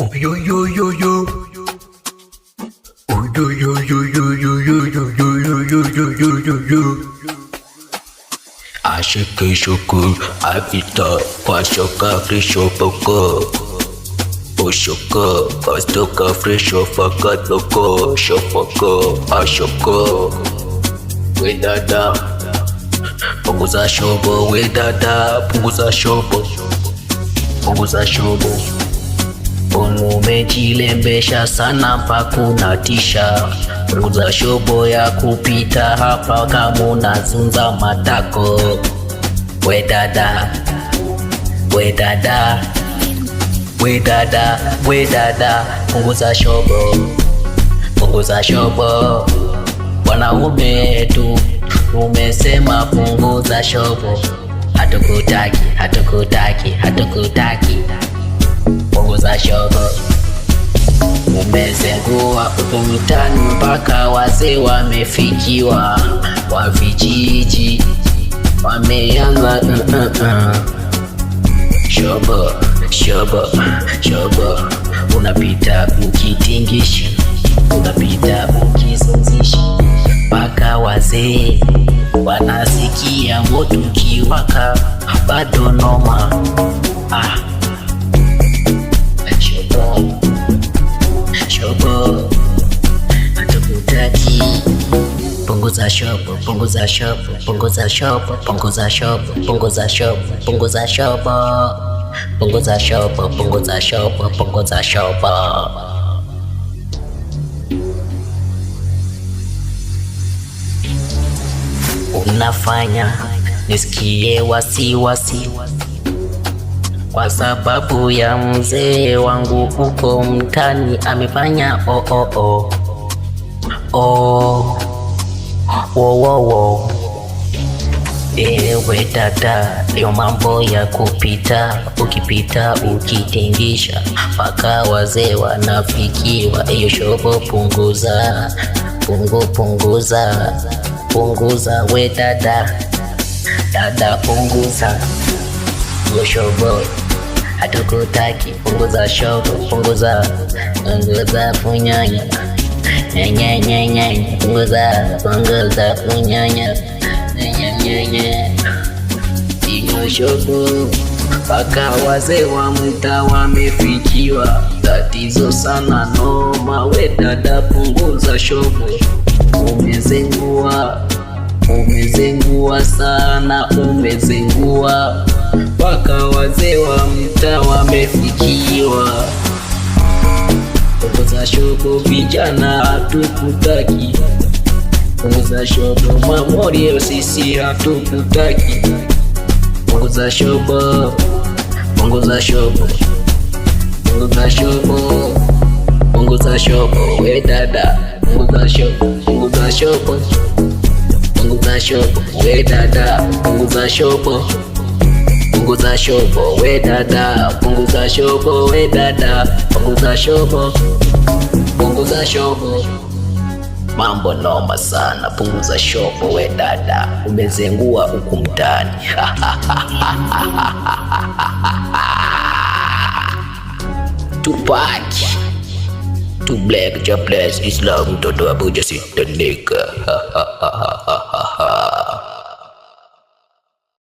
Oh yo yo yo yo. Oh yo yo yo yo yo yo yo yo yo yo yo yo yo. Ashike shoku, avita, pashoka, frisho poko. Oshoka, pastoka, frisho faka, loko, shofoko, ashoko. We dada, punguza shobo, we dada, punguza shobo, punguza shobo. Umejilembesha sana mpaka unatisha. Punguza shobo ya kupita hapa kama unazunza matako. We dada, we dada, we dada, we dada, punguza shobo, punguza shobo. Wanaume tu umesema punguza shobo. Hatukutaki, hatukutaki, hatukutaki. Punguza shobo. Umezengua uko mtaani mpaka wazee wamefikiwa, wa vijiji wameanza shobo, shobo, shobo. Unapita ukitingisha, unapita ukizunzisha, mpaka wazee wanasikia moto kiwaka, bado noma. Shobo, hatukutaki. Punguza shobo, punguza shobo, punguza shobo, punguza shobo, punguza shobo, punguza shobo, punguza shobo, punguza shobo, punguza shobo. Unafanya nisikie wasiwasi kwa sababu ya mzee wangu uko mtani amefanya Ewe dada, yo mambo ya kupita, ukipita ukitingisha mpaka wazee wanafikiwa. Eyo shobo punguza, punguza, punguza. We dada, dada punguza yo shobo. Hatukutaki, punguza shobo, punguza, punguza punyanya, nyanya, punguza, punguza punyanya, nyanya. Iyo shobo, mpaka wazee wa mtaa wamefikiwa. Tatizo sana noma. We dada punguza shobo. Umezengua, umezengua sana, umezengua mpaka wazee wa mtaa wamefikiwa. Punguza shobo vijana, hatukutaki. Punguza shobo mamorio, sisi hatukutaki. Punguza shobo, punguza shobo, punguza shobo, punguza shobo. We dada, punguza shobo, punguza shobo, punguza shobo. We dada, punguza shobo, punguza shobo. We dada, punguza shobo. We dada, punguza shobo, punguza shobo. Mambo noma sana, punguza shobo. We dada, umezengua huku mtaani. Tupac, to black, just bless Islam, Toto Abuja, sit the nigga.